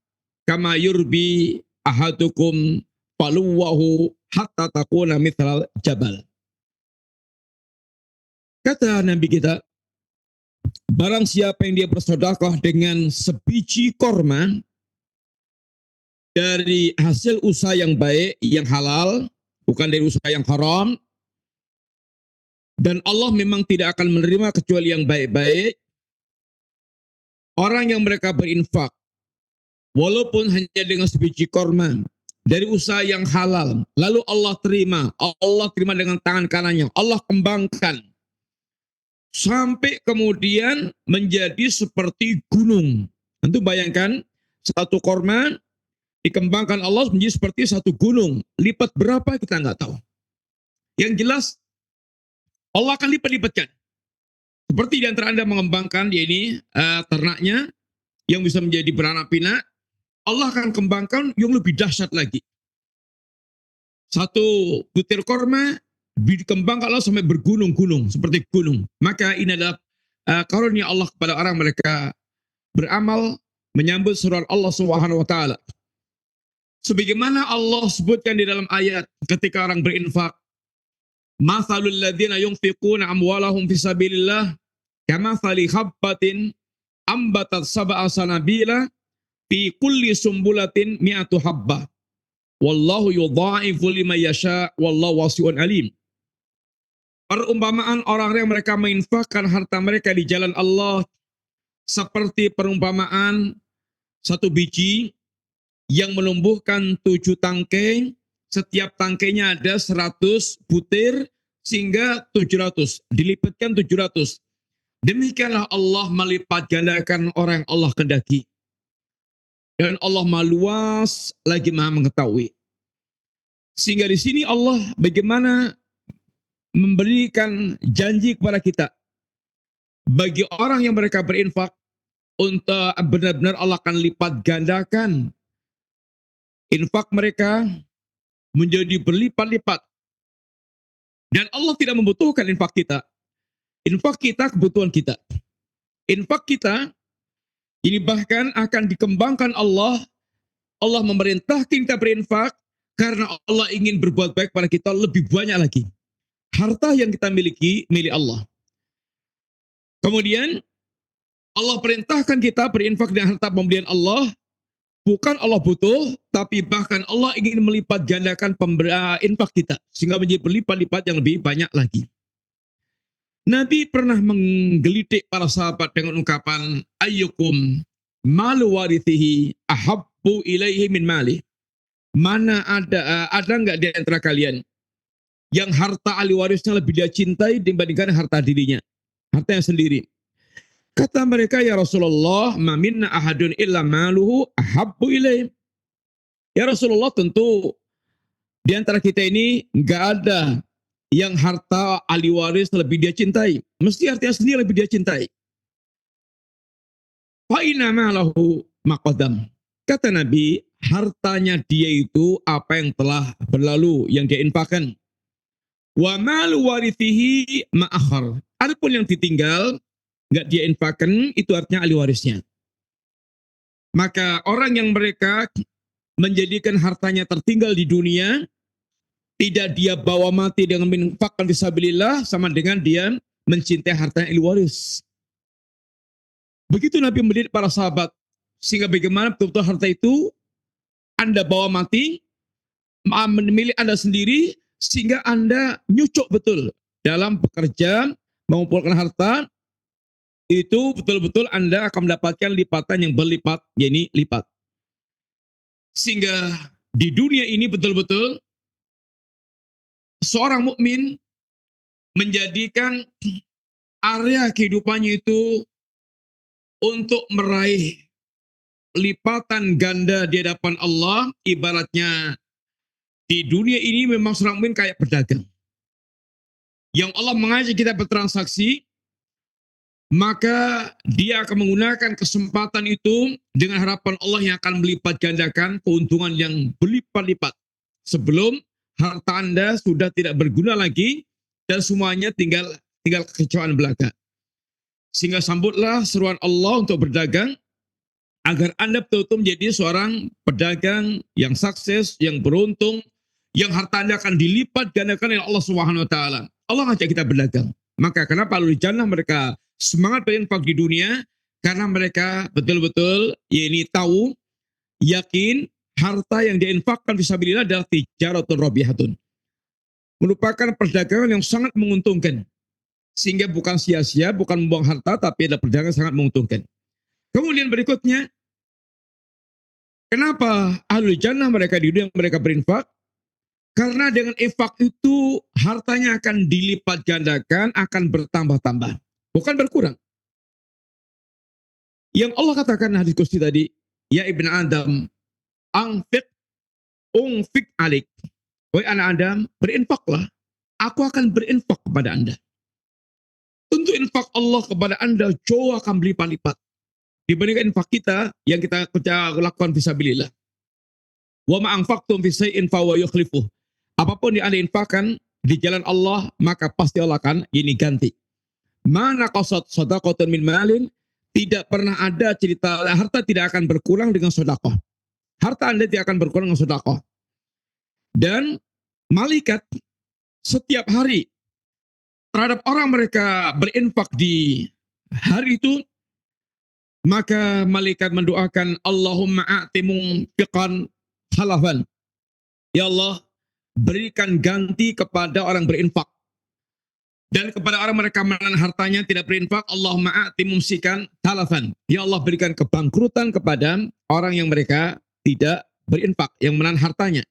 kama yurbi ahadukum faluwahu hatta takuna mithral jabal. Kata Nabi kita, barang siapa yang dia bersedekah dengan sebiji korma dari hasil usaha yang baik, yang halal, bukan dari usaha yang haram, dan Allah memang tidak akan menerima kecuali yang baik-baik, orang yang mereka berinfak, walaupun hanya dengan sebiji korma, dari usaha yang halal, lalu Allah terima dengan tangan kanannya, Allah kembangkan, sampai kemudian menjadi seperti gunung. Tentu bayangkan, satu korma dikembangkan Allah menjadi seperti satu gunung. Lipat berapa kita nggak tahu. Yang jelas, Allah akan lipat-lipatkan. Seperti di antara Anda mengembangkan ternaknya yang bisa menjadi beranak pinak, Allah akan kembangkan yang lebih dahsyat lagi. Satu butir korma dikembangkan Allah sampai bergunung-gunung, seperti gunung. Maka ini adalah karunia Allah kepada orang mereka beramal menyambut surat Allah Subhanahu wa taala. Sebagaimana Allah sebutkan di dalam ayat ketika orang berinfak, mathalul ladzina yunfiquna amwalahum fi sabilillah kamathali habbatin ambatat sab'a sanabila fi kulli sumbulatin mi'atu habbah wallahu yudha'ifu liman yasha wallahu wasi'un alim. Perumpamaan orang yang mereka menginfakkan harta mereka di jalan Allah seperti perumpamaan satu biji yang menumbuhkan 7 tangkai, setiap tangkainya ada 100 butir sehingga 700, dilipatkan 700. Demikianlah Allah melipat gandakan orang yang Allah kehendaki. Dan Allah Maha luas lagi Maha mengetahui. Sehingga di sini Allah bagaimana memberikan janji kepada kita. Bagi orang yang mereka berinfak, untuk benar-benar Allah akan lipat gandakan infak mereka menjadi berlipat-lipat. Dan Allah tidak membutuhkan infak kita. Infak kita kebutuhan kita. Infak kita ini bahkan akan dikembangkan Allah. Allah memerintahkan kita berinfak karena Allah ingin berbuat baik pada kita lebih banyak lagi. Harta yang kita miliki milik Allah. Kemudian Allah perintahkan kita berinfak dengan harta pemberian Allah. Bukan Allah butuh, tapi bahkan Allah ingin melipat gandakan infak kita. Sehingga menjadi berlipat-lipat yang lebih banyak lagi. Nabi pernah menggelitik para sahabat dengan ungkapan, ayyukum malu warithihi ahabbu ilaihi min mali. Mana ada enggak di antara kalian yang harta ahli warisnya lebih dia cintai dibandingkan harta dirinya, hartanya sendiri. Kata mereka, ya Rasulullah, ma minna ahadun illa maluhu ahabbu ilaih. Ya Rasulullah, tentu di antara kita ini enggak ada yang harta ahli waris lebih dia cintai. Mesti hartanya sendiri lebih dia cintai. Fa inna malahu maqaddam. Kata Nabi, hartanya dia itu apa yang telah berlalu, yang dia infakkan. Wa malu warithihi ma'akhar. Adapun yang ditinggal, enggak dia infakkan, itu artinya ahli warisnya. Maka orang yang mereka menjadikan hartanya tertinggal di dunia, tidak dia bawa mati dengan menginfakkan fisabilillah, sama dengan dia mencintai hartanya ahli waris. Begitu Nabi mendidik para sahabat, sehingga bagaimana betul-betul harta itu Anda bawa mati, milik Anda sendiri, sehingga Anda nyucuk betul dalam bekerja, mengumpulkan harta, itu betul-betul Anda akan mendapatkan lipatan yang berlipat, yakni lipat. Sehingga di dunia ini betul-betul seorang mukmin menjadikan area kehidupannya itu untuk meraih lipatan ganda di hadapan Allah. Ibaratnya di dunia ini memang seorang mukmin kayak pedagang. Yang Allah mengajak kita bertransaksi, maka dia akan menggunakan kesempatan itu dengan harapan Allah yang akan melipat gandakan keuntungan yang berlipat-lipat. Sebelum harta Anda sudah tidak berguna lagi dan semuanya tinggal kekecewaan belaka. Sehingga sambutlah seruan Allah untuk berdagang agar Anda betul-betul menjadi seorang pedagang yang sukses, yang beruntung, yang harta Anda akan dilipat gandakan oleh Allah Subhanahu wa taala. Allah ngajak kita berdagang. Maka kenapa Ahlul Jannah mereka semangat berinfak di dunia? Karena mereka betul-betul tahu, yakin harta yang diinfakkan fisabilillah adalah tijaratun rabihatun. Merupakan perdagangan yang sangat menguntungkan. Sehingga bukan sia-sia, bukan membuang harta, tapi adalah perdagangan yang sangat menguntungkan. Kemudian berikutnya, kenapa Ahlul Jannah mereka di dunia mereka berinfak? Karena dengan infak itu hartanya akan dilipat gandakan, akan bertambah-tambah, bukan berkurang. Yang Allah katakan hadis kursi tadi, ya ibn Adam, ungfik alik. Wahai anak Adam, berinfaklah. Aku akan berinfak kepada Anda. Tentu infak Allah kepada Anda jauh akan berlipat-lipat dibandingkan infak kita yang kita lakukan fisabilillah. Wa ma anfaqtum fi shay'in fa huwa yukhlifuh. Apapun yang Anda infakkan di jalan Allah, maka pasti Allah akan ganti. Mana qasat shadaqatun min malin, tidak pernah ada cerita harta tidak akan berkurang dengan sedekah. Harta Anda tidak akan berkurang dengan sedekah. Dan malaikat setiap hari terhadap orang mereka berinfak di hari itu, maka malaikat mendoakan Allahumma a'ti munfiqan halafan. Ya Allah, berikan ganti kepada orang berinfak. Dan kepada orang mereka menahan hartanya tidak berinfak, Allahumma a'ti mumsikan talafan. Ya Allah, berikan kebangkrutan kepada orang yang mereka tidak berinfak, yang menahan hartanya.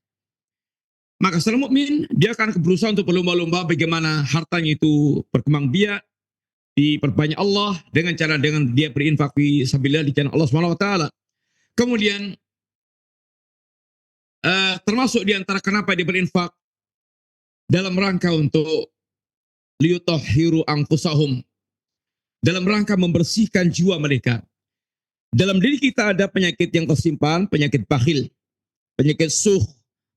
Maka seorang mukmin dia akan berusaha untuk berlomba-lomba bagaimana hartanya itu berkembang biak, diperbanyak Allah dengan dia berinfak fi sabilillah di jalan Allah Subhanahu wa taala. Kemudian termasuk di antara kenapa dia berinfak dalam rangka untuk liyutahhiru anfusahum, dalam rangka membersihkan jiwa mereka. Dalam diri kita ada penyakit yang tersimpan, penyakit bakhil, penyakit suh,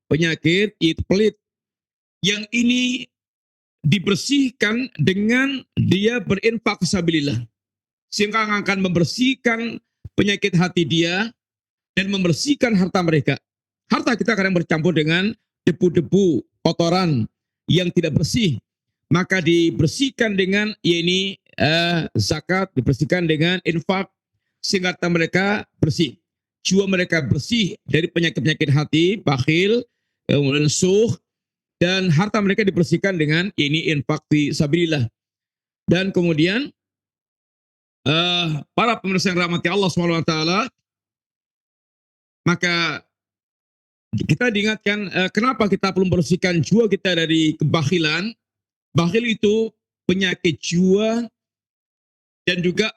penyakit itu pelit. Yang ini dibersihkan dengan dia berinfak fisabilillah. Sehingga akan membersihkan penyakit hati dia dan membersihkan harta mereka. Harta kita kadang bercampur dengan debu-debu, kotoran yang tidak bersih. Maka dibersihkan dengan zakat, dibersihkan dengan infak, sehingga harta mereka bersih. Jiwa mereka bersih dari penyakit-penyakit hati, bakhil, kemudian suh, dan harta mereka dibersihkan dengan infak fi sabilillah. Dan kemudian para pemirsa yang rahmati Allah SWT, maka kita diingatkan kenapa kita perlu membersihkan jiwa kita dari kebakhilan. Bakhil itu penyakit jiwa, dan juga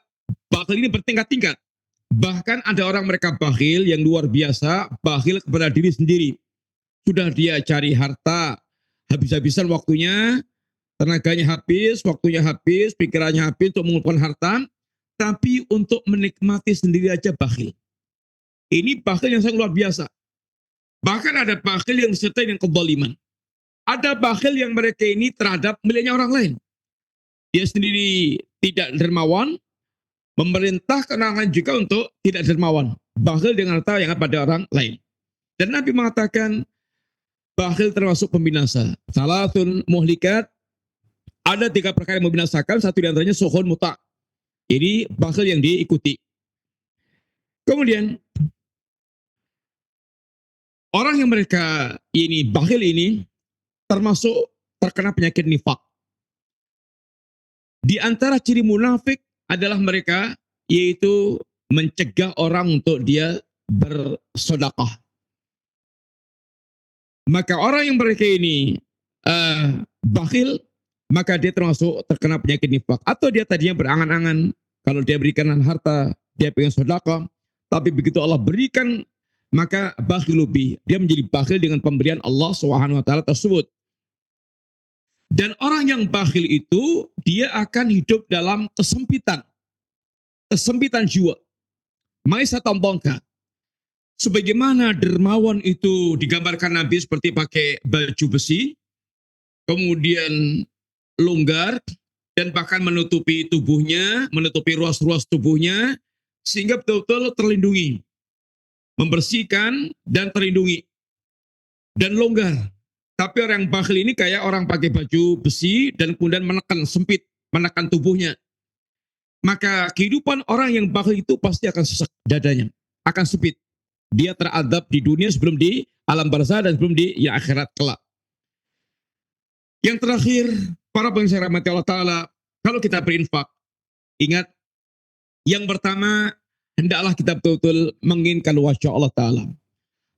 bakhil ini bertingkat-tingkat. Bahkan ada orang mereka bakhil yang luar biasa, bakhil kepada diri sendiri. Sudah dia cari harta, habis-habisan waktunya, tenaganya habis, waktunya habis, pikirannya habis untuk mengumpulkan harta, tapi untuk menikmati sendiri aja bakhil. Ini bakhil yang sangat luar biasa. Bahkan ada bakhil yang disertai dengan kezaliman. Ada bakhil yang mereka ini terhadap miliknya orang lain. Dia sendiri tidak dermawan, memerintahkan orang lain juga untuk tidak dermawan. Bakhil dengan harta yang ada pada orang lain. Dan Nabi mengatakan, bakhil termasuk pembinasa. Salatun muhlikat, ada 3 perkara yang membinasakan, satu di antaranya suhun muta. Ini bakhil yang diikuti. Kemudian, orang yang mereka bakhil ini, termasuk terkena penyakit nifak. Di antara ciri munafik adalah mereka yaitu mencegah orang untuk dia bersedekah. Maka orang yang mereka ini bakhil, maka dia termasuk terkena penyakit nifak. Atau dia tadinya berangan-angan kalau dia berikan harta, dia pengen sedekah, tapi begitu Allah berikan, maka bakhil lebih. Dia menjadi bakhil dengan pemberian Allah Subhanahu wa taala tersebut. Dan orang yang bakhil itu, dia akan hidup dalam kesempitan. kesempitan jiwa. Maisa tambangka. Sebagaimana dermawan itu digambarkan Nabi seperti pakai baju besi, kemudian longgar, dan bahkan menutupi tubuhnya, menutupi ruas-ruas tubuhnya, sehingga betul-betul terlindungi, membersihkan dan terlindungi, dan longgar. Tapi orang yang bakhil ini kayak orang pakai baju besi, dan kemudian menekan sempit, menekan tubuhnya. Maka kehidupan orang yang bakhil itu pasti akan sesak dadanya, akan sempit. Dia teradab di dunia sebelum di alam barzah dan sebelum di akhirat kelak. Yang terakhir, para pengusaha rahmati Allah Ta'ala, kalau kita berinfak, ingat, yang pertama, hendaklah kita betul-betul menginginkan wajah Allah Ta'ala.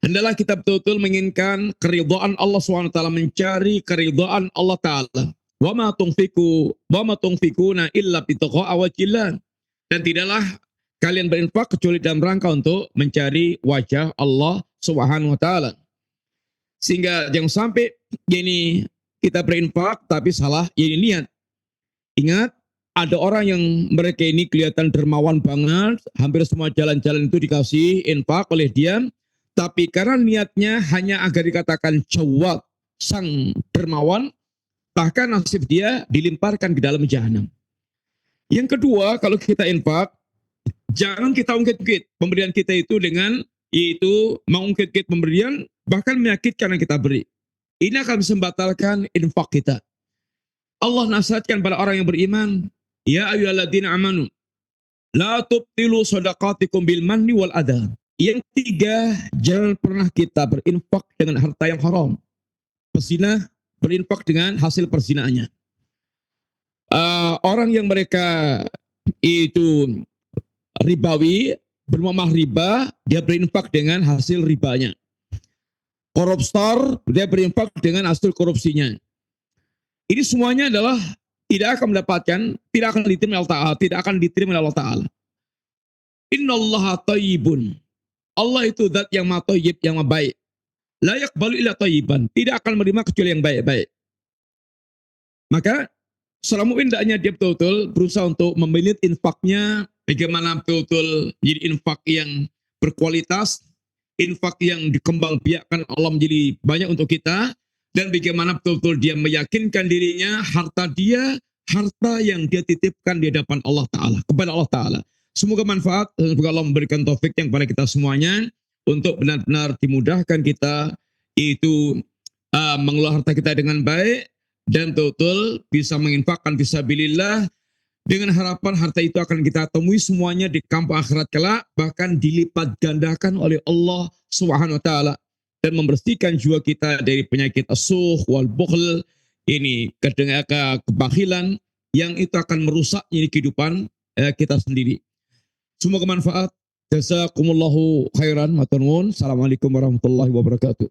Hendaklah kita betul-betul menginginkan keridhaan Allah SWT, mencari keridhaan Allah Ta'ala. Wa ma tunfikuna illa bitaqa'a wajillah. Dan tidaklah kalian berinfak kecuali dalam rangka untuk mencari wajah Allah Subhanahu wa taala. Sehingga jangan sampai ini kita berinfak tapi salah ini niat. Ingat, ada orang yang mereka ini kelihatan dermawan banget, hampir semua jalan-jalan itu dikasih infak oleh dia, tapi karena niatnya hanya agar dikatakan jawab sang dermawan, bahkan nasib dia dilimparkan ke dalam jahanam. Yang kedua, kalau kita infak, jangan kita ungkit-ungkit pemberian kita itu dengan itu mengungkit-ungkit pemberian, bahkan menyakitkan yang kita beri. Ini akan bisa membatalkan infak kita. Allah nasihatkan pada orang yang beriman, ya ayyuhalladzina amanu, la tubtilu shadaqatikum bil manni wal adha. Yang tiga, jangan pernah kita berinfak dengan harta yang haram. Pezinah berinfak dengan hasil perzinaannya. Orang yang mereka itu ribawi, bermamah riba, dia berinfak dengan hasil ribanya. Koruptor, dia berinfak dengan hasil korupsinya. Ini semuanya adalah tidak akan mendapatkan, tidak akan diterima oleh Allah Ta'ala, tidak akan diterima oleh Allah Ta'ala. Innallaha thayyibun. Allah itu zat yang maha thayyib, yang maha baik. La yaqbalu illa thayyiban. Tidak akan menerima kecuali yang baik-baik. Maka seorang mukmin hendaknya dia betul-betul berusaha untuk memilih infaknya, bagaimana betul-betul menjadi infak yang berkualitas, infak yang dikembangbiakkan Allah menjadi banyak untuk kita, dan bagaimana betul-betul dia meyakinkan dirinya harta dia, harta yang dia titipkan di hadapan Allah Ta'ala, kepada Allah Ta'ala. Semoga manfaat dan semoga Allah memberikan taufik yang kepada kita semuanya untuk benar-benar dimudahkan kita itu mengelola harta kita dengan baik dan betul-betul bisa menginfakkan fisabilillah dengan harapan harta itu akan kita temui semuanya di kampung akhirat kelak, bahkan dilipat gandakan oleh Allah Subhanahu wa taala dan membersihkan jiwa kita dari penyakit as-sukh wal bukhl, ini kebakhilan yang itu akan merusak kehidupan kita sendiri. Semoga manfaat. Jazakumullahu khairan. Matur nuwun. Assalamualaikum warahmatullahi wabarakatuh.